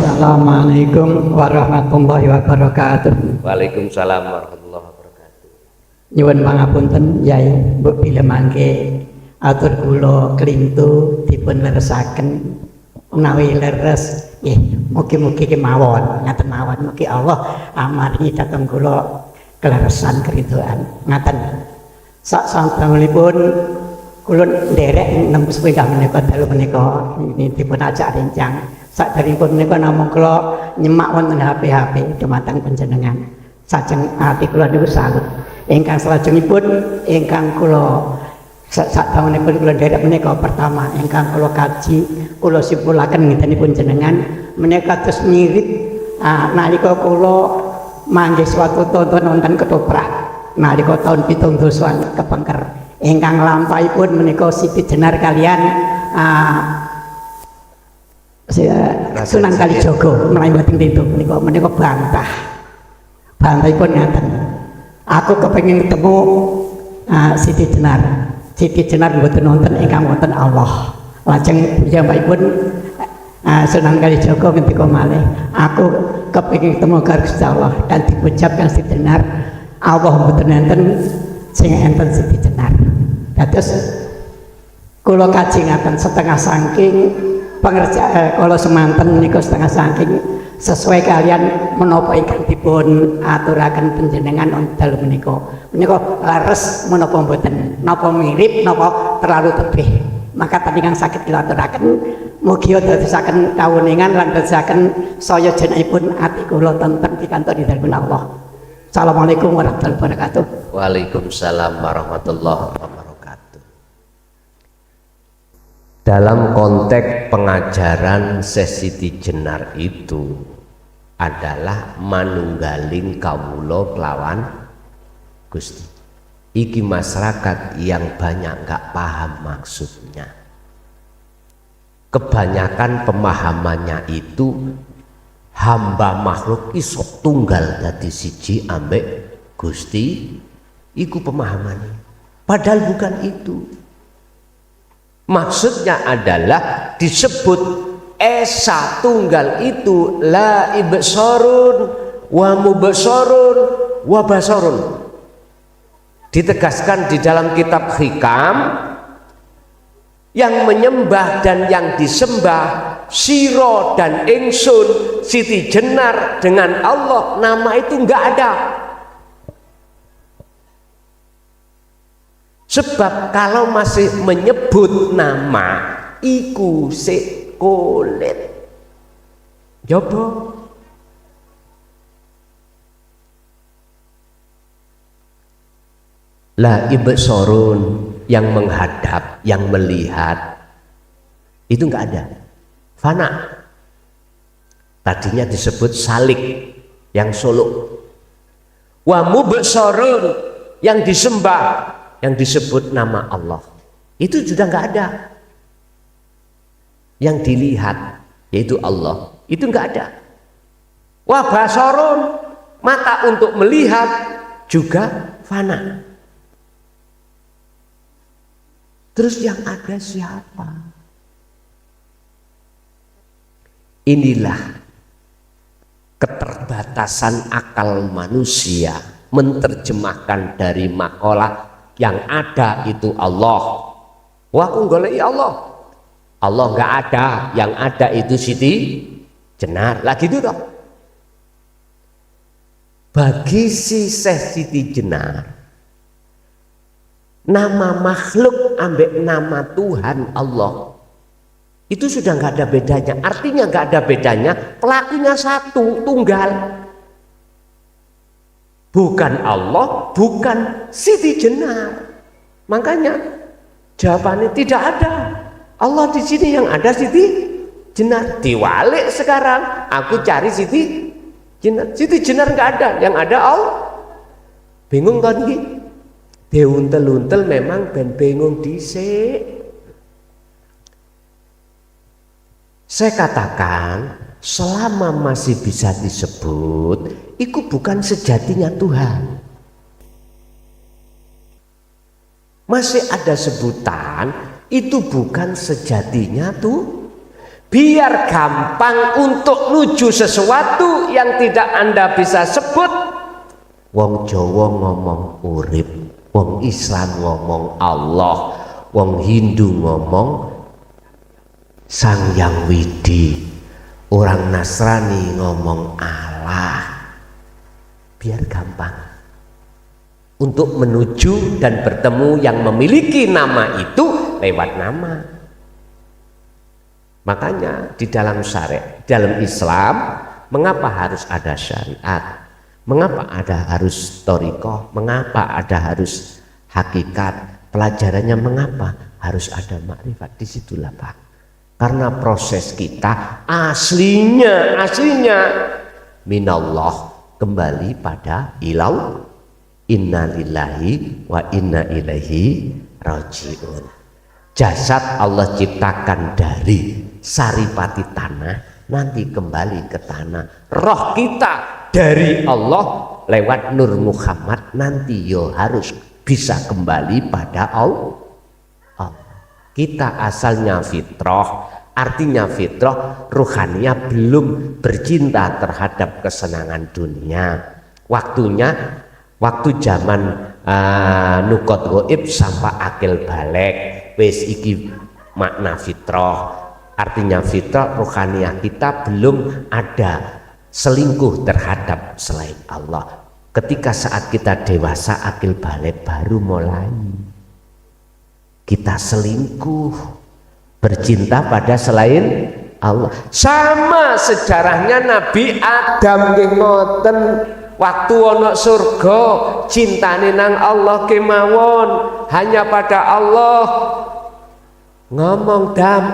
Assalamualaikum warahmatullahi wabarakatuh. Waalaikumsalam warahmatullahi wabarakatuh. Nyuwun pangapunten Yai, mbok bilih mangke atur kula klintu dipun leresaken menawi leres nggih mugi-mugi kemawon ngaten mawon mugi Allah amaringi dhateng kula keleresan keridoan ngaten. Sak sampunipun kula nderek nembus pindah menika dalu menika dipun ajak rencang. Saderengipun menika namung kula nyemak wonten HP dumateng panjenengan. Sajeng ati kula niku salut. Ingkang salajengipun ingkang kula saktaunipun kula nderek menika pertama ingkang kula kaji kula simpulaken ngitenipun jenengan menika terus mirip nalika kula manggih suatu tonton wonten ketoprak nalika taun 17 kepengker ingkang lampahipun menika Siti Jenar kalian Sunan Kalijaga menawi mboten tintu menika bantahipun ngaten. Aku kepengin ketemu Siti Jenar. Siti Jenar mboten wonten ingkang wonten Allah. Lajeng piyambakipun Sunan Kalijaga ngendika malih, aku kepengin ketemu karo Gusti Allah dan diucapkan Siti Jenar, Allah mboten enten sing enten Siti Jenar. Dados kula kaji ngaten setengah saking pengerjaan kalau semanten niku setengah saking sesuai kalian menapa ingkang dipun aturaken panjenengan wonten menika leres menapa mboten napa mirip napa terlalu tebih maka tadi kang saged dilaturaken mugi dadosaken kawuningan lan dadosaken saya jenengipun ati kula tentrem pikantuk dipun Allah. Assalamualaikum warahmatullahi wabarakatuh. Waalaikumsalam warahmatullahi wabarakatuh. Dalam konteks pengajaran Siti Jenar itu adalah manunggaling kawula kelawan Gusti. Iki masyarakat yang banyak gak paham maksudnya. Kebanyakan pemahamannya itu hamba makhluk iso tunggal dadi siji ambek Gusti. Iku pemahamannya. Padahal bukan itu. Maksudnya adalah disebut Esa Tunggal itu la ibsarun wa mubsarun wa basarun. Ditegaskan di dalam kitab Hikam, yang menyembah dan yang disembah siro dan ingsun Siti Jenar dengan Allah, nama itu enggak ada. Sebab kalau masih menyebut nama iku sik kulit. Coba la ibsarun yang menghadap, yang melihat itu enggak ada. Fana. Tadinya disebut salik yang suluk. Wa mubsarun yang disembah, yang disebut nama Allah itu sudah nggak ada. Yang dilihat yaitu Allah itu nggak ada. Wa basarun mata untuk melihat juga fana. Terus yang ada siapa? Inilah keterbatasan akal manusia menerjemahkan dari makalah yang ada itu Allah. Wah, aku goleki Allah. Allah nggak ada, yang ada itu Siti Jenar. Lagi itu toh. Bagi si Siti Jenar, nama makhluk ambek nama Tuhan Allah itu sudah nggak ada bedanya. Artinya nggak ada bedanya. Pelakunya satu, tunggal. Bukan Allah, bukan Siti Jenar. Makanya jawabannya tidak ada. Allah di sini, yang ada Siti Jenar. Diwalik sekarang, aku cari Siti Jenar. Siti Jenar nggak ada, yang ada Allah. Bingung kan ini? Diuntel-untel memang ben bingung dhisik. Saya katakan selama masih bisa disebut, itu bukan sejatinya Tuhan. Masih ada sebutan, itu bukan sejatinya tuh biar gampang untuk nuju sesuatu yang tidak Anda bisa sebut. Wong Jawa ngomong urip, wong Islam ngomong Allah, wong Hindu ngomong Sang Yang Widi, orang Nasrani ngomong Allah. Biar gampang untuk menuju dan bertemu yang memiliki nama itu lewat nama. Makanya di dalam syariat, dalam Islam, mengapa harus ada syariat? Mengapa ada harus thariqah? Mengapa ada harus hakikat? Pelajarannya mengapa harus ada makrifat? Disitulah Pak. Karena proses kita aslinya minallah, kembali pada ilau. Inna lillahi wa inna ilaihi rajiun. Jasad Allah ciptakan dari saripati tanah, nanti kembali ke tanah. Roh kita dari Allah lewat Nur Muhammad, nanti yo harus bisa kembali pada Allah. Kita asalnya fitrah, artinya fitrah ruhaniyah, belum bercinta terhadap kesenangan dunia. Waktu zaman nukot goib sampai akil balik, wis iki makna fitrah. Artinya fitrah ruhaniyah kita belum ada selingkuh terhadap selain Allah. Ketika saat kita dewasa akil balik baru mulai kita selingkuh, bercinta pada selain Allah. Sama sejarahnya Nabi Adam nggih ngoten. Waktu ono surga cintane nang Allah kemawon, hanya pada Allah. Ngomong dam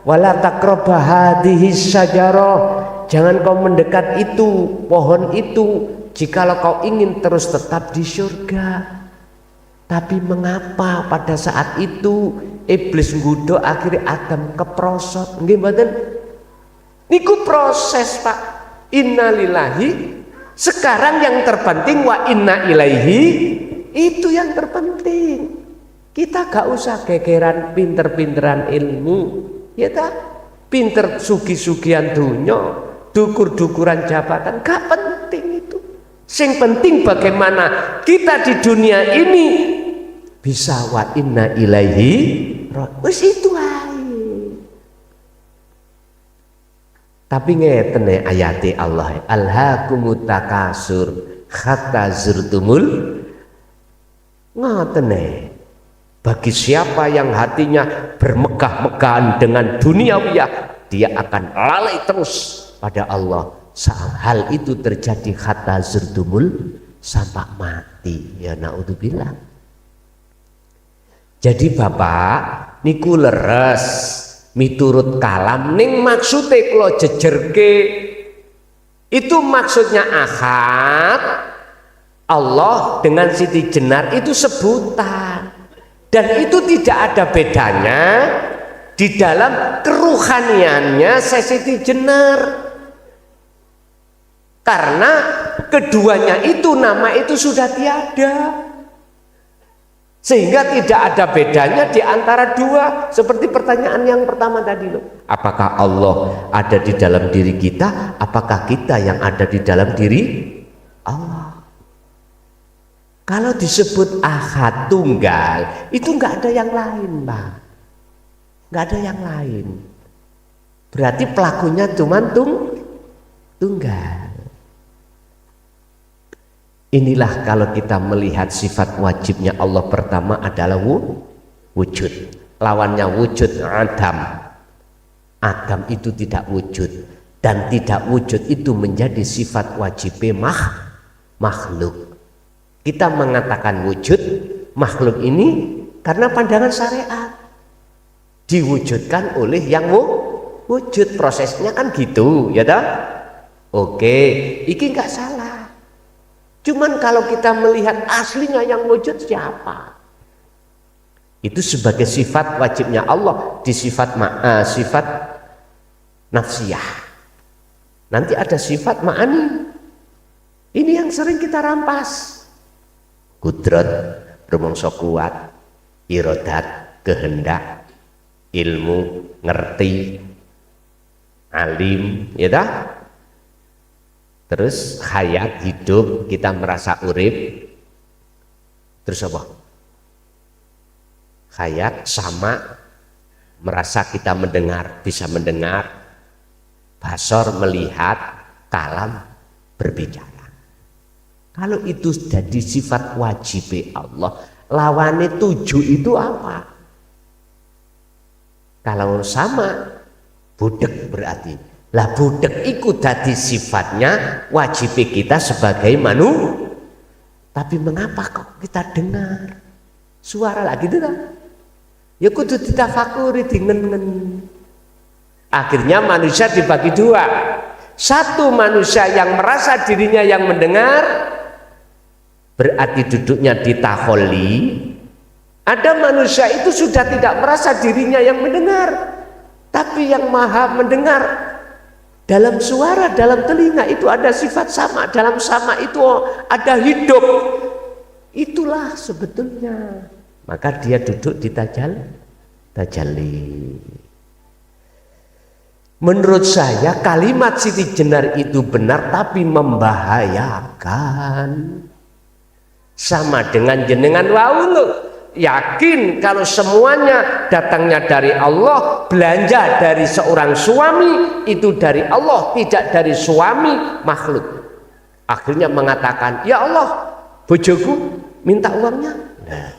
wala taqraba hadhihi syajarah, jangan kau mendekat itu pohon itu jikalau kau ingin terus tetap di surga. Tapi mengapa pada saat itu iblis nggodha akhirnya Adam keprosot? Nggih mboten? Niku proses Pak. Innalillahi. Sekarang yang terpenting wa inna ilaihi, itu yang terpenting. Kita gak usah gegeran pinter-pinteran ilmu, ya tak? Pinter sugi-sugian dunya, dukur-dukuran jabatan, gak penting itu. Sing penting bagaimana kita di dunia ini bisa wa inna ilaihi, wis itu ae. Tapi ngeten ayate Allah, alhaakumut takasur hatta zurtumul. Ngoten bagi siapa yang hatinya bermegah-megahan dengan duniawiyah, dia akan lalai terus pada Allah. Hal itu terjadi hatta zurtumul, sampai mati. Ya naudzubillah. Jadi Bapak niku leres miturut kalam ning maksude kula jejerke, itu maksudnya ahad. Allah dengan Siti Jenar itu sebutan, dan itu tidak ada bedanya di dalam keruhaniannya Siti Jenar, karena keduanya itu nama itu sudah tiada. Sehingga tidak ada bedanya di antara dua. Seperti pertanyaan yang pertama tadi loh. Apakah Allah ada di dalam diri kita? Apakah kita yang ada di dalam diri Allah? Kalau disebut ahad tunggal, itu nggak ada yang lain, Pak. Nggak ada yang lain. Berarti pelakunya cuma tunggal. Inilah kalau kita melihat sifat wajibnya Allah, pertama adalah wujud. Lawannya wujud Adam. Adam itu tidak wujud, dan tidak wujud itu menjadi sifat wajibnya makhluk. Kita mengatakan wujud makhluk ini karena pandangan syariat, diwujudkan oleh yang wujud. Prosesnya kan gitu, ya toh? Oke, iki nggak salah. Cuman kalau kita melihat aslinya yang wujud siapa? Itu sebagai sifat wajibnya Allah di sifat nafsiyah. Nanti ada sifat ma'ani. Ini yang sering kita rampas. Kudrat, rumangsa kuat, iradat, kehendak, ilmu, ngerti, alim, ya dah. Terus hayat, hidup, kita merasa urip. Terus apa? Hayat sama, merasa kita mendengar, bisa mendengar, basor melihat, kalam berbicara. Kalau itu jadi sifat wajib Allah, lawannya 7 itu apa? Kalau sama, budek berarti. Lah budek itu dadi sifatnya wajib kita sebagai manusia. Tapi mengapa kok kita dengar suara lagi itu kan? Ya kudu ditafakuri dingen. Akhirnya manusia dibagi 2. Satu manusia yang merasa dirinya yang mendengar, berarti duduknya di takholi. Ada manusia itu sudah tidak merasa dirinya yang mendengar, tapi yang maha mendengar. Dalam suara, dalam telinga itu ada sifat sama, dalam sama itu ada hidup. Itulah sebetulnya. Maka dia duduk di tajalli. Menurut saya kalimat Siti Jenar itu benar tapi membahayakan. Sama dengan jenengan wau. Yakin kalau semuanya datangnya dari Allah, belanja dari seorang suami itu dari Allah, tidak dari suami makhluk. Akhirnya mengatakan, ya Allah, bojoku minta uangnya. Nah,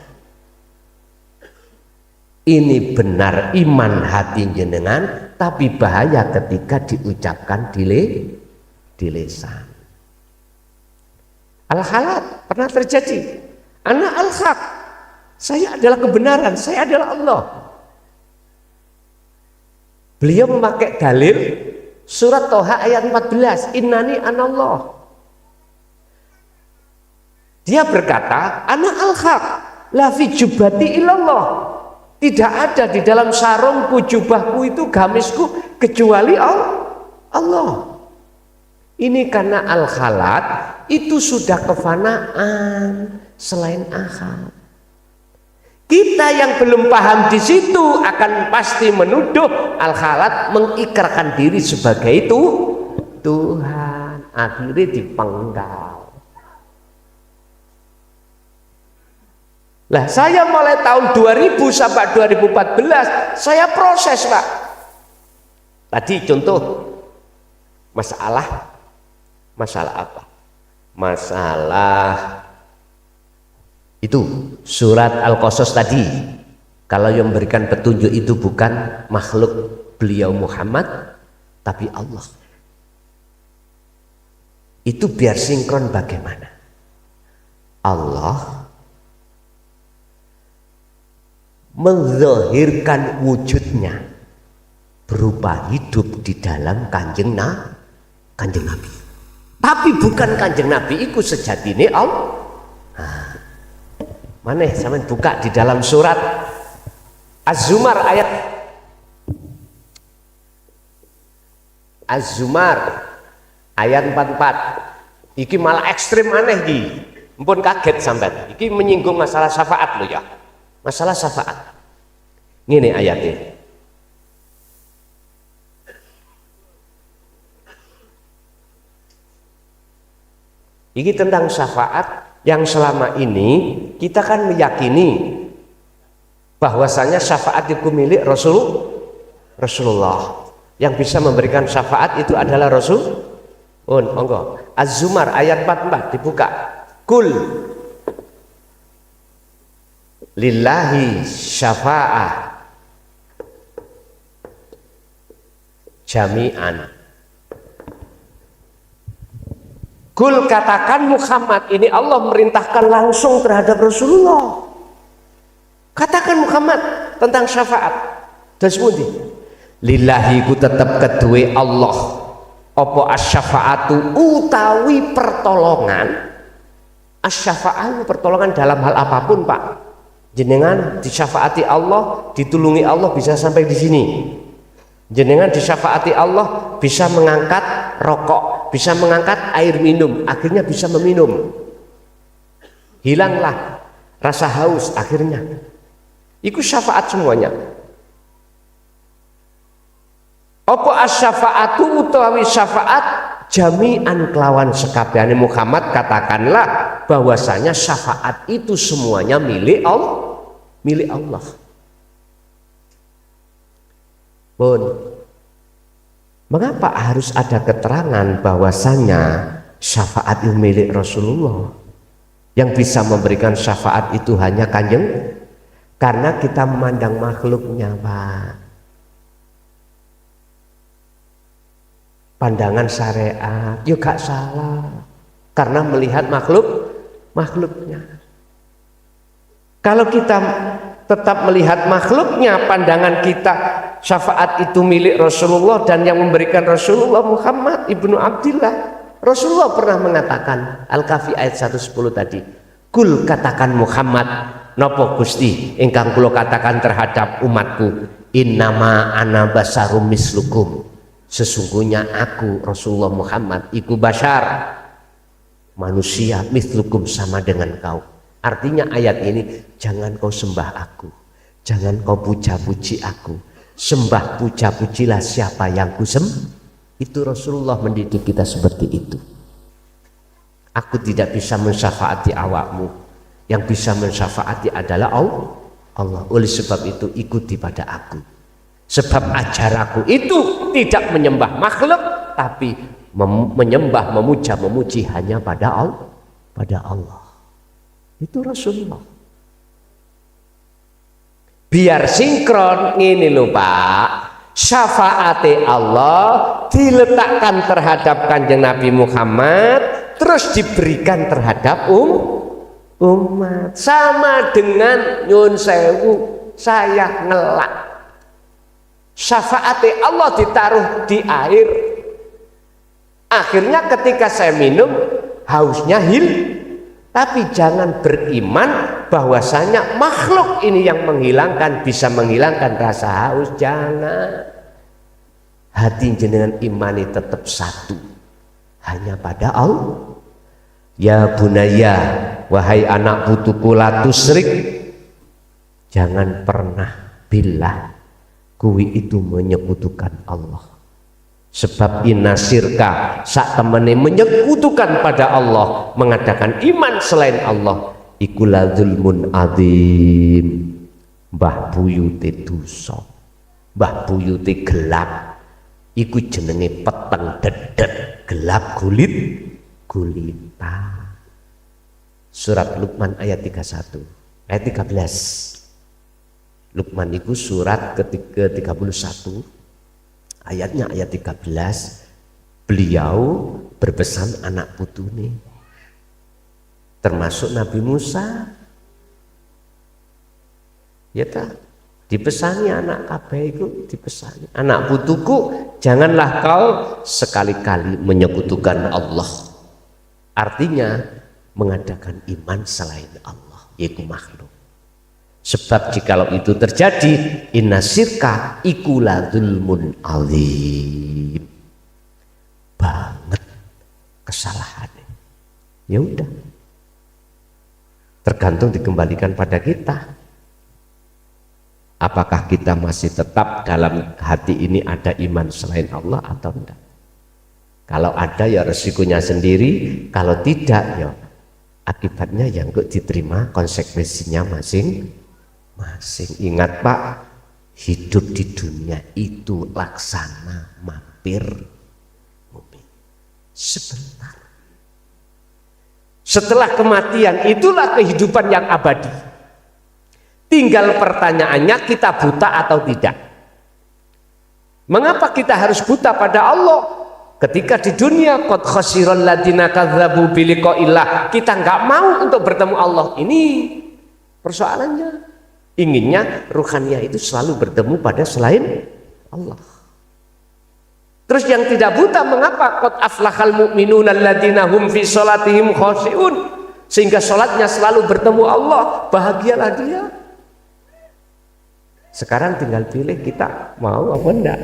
ini benar iman hati jenengan, tapi bahaya ketika diucapkan di lisan. Al-halat pernah terjadi. Ana al-haq, saya adalah kebenaran, saya adalah Allah. Beliau memakai dalil surat Toha ayat 14, innani anallah. Dia berkata, ana al-haq, la fi jubati illallah. Tidak ada di dalam sarungku, jubahku itu, gamisku, kecuali Allah. Ini karena al-halat itu sudah kefanaan selain ahad. Kita yang belum paham di situ akan pasti menuduh al-halat, mengikrarkan diri sebagai itu Tuhan, akhirnya dipenggal. Lah saya mulai tahun 2000 sampai 2014 saya proses, Pak. Tadi contoh masalah apa? Masalah itu surat Al-Qasas tadi. Kalau yang memberikan petunjuk itu bukan makhluk beliau Muhammad, tapi Allah. Itu biar sinkron bagaimana? Allah menzahirkan wujudnya berupa hidup di dalam kanjeng Nabi. Tapi bukan kanjeng Nabi itu sejatine Allah. Mana sampean buka di dalam surat Az-Zumar ayat 44. Iki malah ekstrim aneh iki. Ampun kaget sampean. Iki menyinggung masalah syafaat loh ya. Masalah syafaat. Ngene ayatnya. Ini tentang syafaat yang selama ini kita kan meyakini bahwasanya syafaat itu milik Rasulullah. Yang bisa memberikan syafaat itu adalah Rasul. Monggo. Az-Zumar ayat 44 dibuka. Kul lillahi syafa'ah jami'an. Kul katakan Muhammad, ini Allah merintahkan langsung terhadap Rasulullah. Katakan Muhammad tentang syafaat. Dan semuanya lillahi ku tetap kedue Allah. Apa asyafaatu utawi pertolongan. Asyafaat pertolongan dalam hal apapun, Pak. Jenengan disyafaati Allah, ditulungi Allah bisa sampai di sini. Jenengan disyafaati Allah bisa mengangkat rokok, bisa mengangkat air minum, akhirnya bisa meminum. Hilanglah rasa haus akhirnya. Itu syafaat semuanya. Apa asy-syafa'atu utawi syafaat jami'an kelawan sekabehane Muhammad, katakanlah bahwasanya syafaat itu semuanya milik Allah, milik Allah. Pun mengapa harus ada keterangan bahwasanya syafaat itu milik Rasulullah? Yang bisa memberikan syafaat itu hanya Kanjeng, karena kita memandang makhluknya, Pak. Pandangan syariat juga salah karena melihat makhluknya. Kalau kita tetap melihat makhluknya, pandangan kita syafaat itu milik Rasulullah dan yang memberikan Rasulullah Muhammad ibnu Abdillah. Rasulullah pernah mengatakan, Al-Kahfi ayat 110 tadi, kul katakan Muhammad, nopo Gusti ingkang kula katakan terhadap umatku, innama ana basarum mislukum, sesungguhnya aku Rasulullah Muhammad iku basyar, manusia, mislukum, sama dengan kau. Artinya ayat ini, jangan kau sembah aku, jangan kau puja-puji aku, sembah puja-pujilah siapa yang ku sembah. Itu Rasulullah mendidik kita seperti itu. Aku tidak bisa mensyafaati awakmu, yang bisa mensyafaati adalah Allah. Oleh sebab itu ikuti pada aku, sebab ajaranku itu tidak menyembah makhluk, tapi menyembah, memuja, memuji hanya pada Allah. Itu Rasulullah. Biar sinkron ini lho Pak, syafaate Allah diletakkan terhadap Kanjeng Nabi Muhammad, terus diberikan terhadap umat. Sama dengan nyun sewu, saya ngelak, syafaate Allah ditaruh di air, akhirnya ketika saya minum hausnya tapi jangan beriman bahwasanya makhluk ini yang menghilangkan, bisa menghilangkan rasa haus. Jangan. Hati jenengan imani tetap satu, hanya pada Allah. Ya bunaya, wahai anak putuku, la tusrik, jangan pernah billah kuwi itu menyekutukan Allah. Sebab inasirka sak temene menyekutukan pada Allah, mengadakan iman selain Allah, ikulah zulmun adzim. Mbah buyute dosa, mbah buyute gelap, iku jenenge peteng dedet, gelap gulita. Surat Luqman ayat 31, ayat 13. Luqman itu surat ke-31, ayatnya ayat 13. Beliau berpesan anak putune, termasuk Nabi Musa, ya tak, dipesani anak kabeh itu, dipesani anak putuku, janganlah kau sekali-kali menyekutukan Allah. Artinya mengadakan iman selain Allah, yaitu makhluk. Sebab jikalau itu terjadi, inasirka ikula zulmun alim, banget kesalahannya. Ya udah, tergantung dikembalikan pada kita. Apakah kita masih tetap dalam hati ini ada iman selain Allah atau enggak? Kalau ada ya resikonya sendiri, kalau tidak ya akibatnya yang kok diterima konsekuensinya masing-masing. Ingat Pak, hidup di dunia itu laksana mampir sebentar. Setelah kematian itulah kehidupan yang abadi. Tinggal pertanyaannya, kita buta atau tidak? Mengapa kita harus buta pada Allah? Ketika di dunia qad khasiral ladina kadzabu biliqaillah, kita nggak mau untuk bertemu Allah. Ini persoalannya. Inginnya ruhaniah itu selalu bertemu pada selain Allah. Terus yang tidak buta, mengapa qad aflahal mu'minuna alladzina hum fi sholatihim khashi'un, sehingga sholatnya selalu bertemu Allah, bahagialah dia. Sekarang tinggal pilih kita mau apa enggak.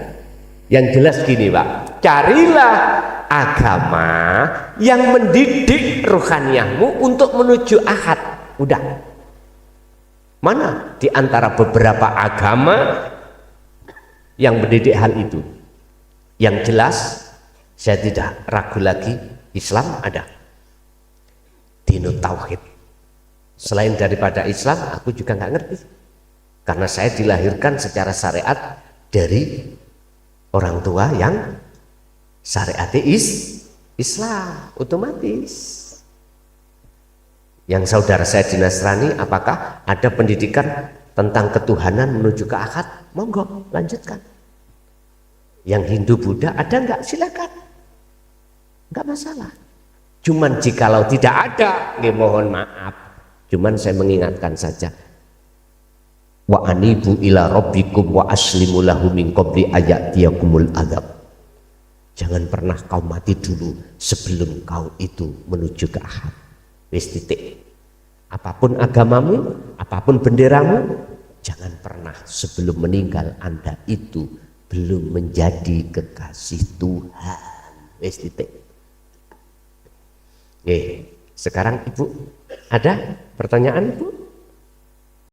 Yang jelas gini Pak, carilah agama yang mendidik ruhaniyahmu untuk menuju ahad. Udah. Mana di antara beberapa agama yang mendidik hal itu? Yang jelas saya tidak ragu lagi, Islam ada. Dinut tauhid. Selain daripada Islam, aku juga nggak ngerti. Karena saya dilahirkan secara syariat dari orang tua yang syariat Islam, otomatis. Yang saudara saya di Nasrani, apakah ada pendidikan tentang ketuhanan menuju ke akad? Monggo, lanjutkan. Yang Hindu Buddha ada nggak? Silakan, nggak masalah. Cuman jikalau tidak ada, mohon maaf. Cuman saya mengingatkan saja. Wa anibu ila rabbikum wa aslimu lahu min qabli ayatiyakumul adab. Jangan pernah kau mati dulu sebelum kau itu menuju ke akhirat. Wis titik. Apapun agamamu, apapun benderamu, jangan pernah sebelum meninggal Anda itu belum menjadi kekasih Tuhan. Wis titik. Sekarang Ibu ada pertanyaan, Ibu?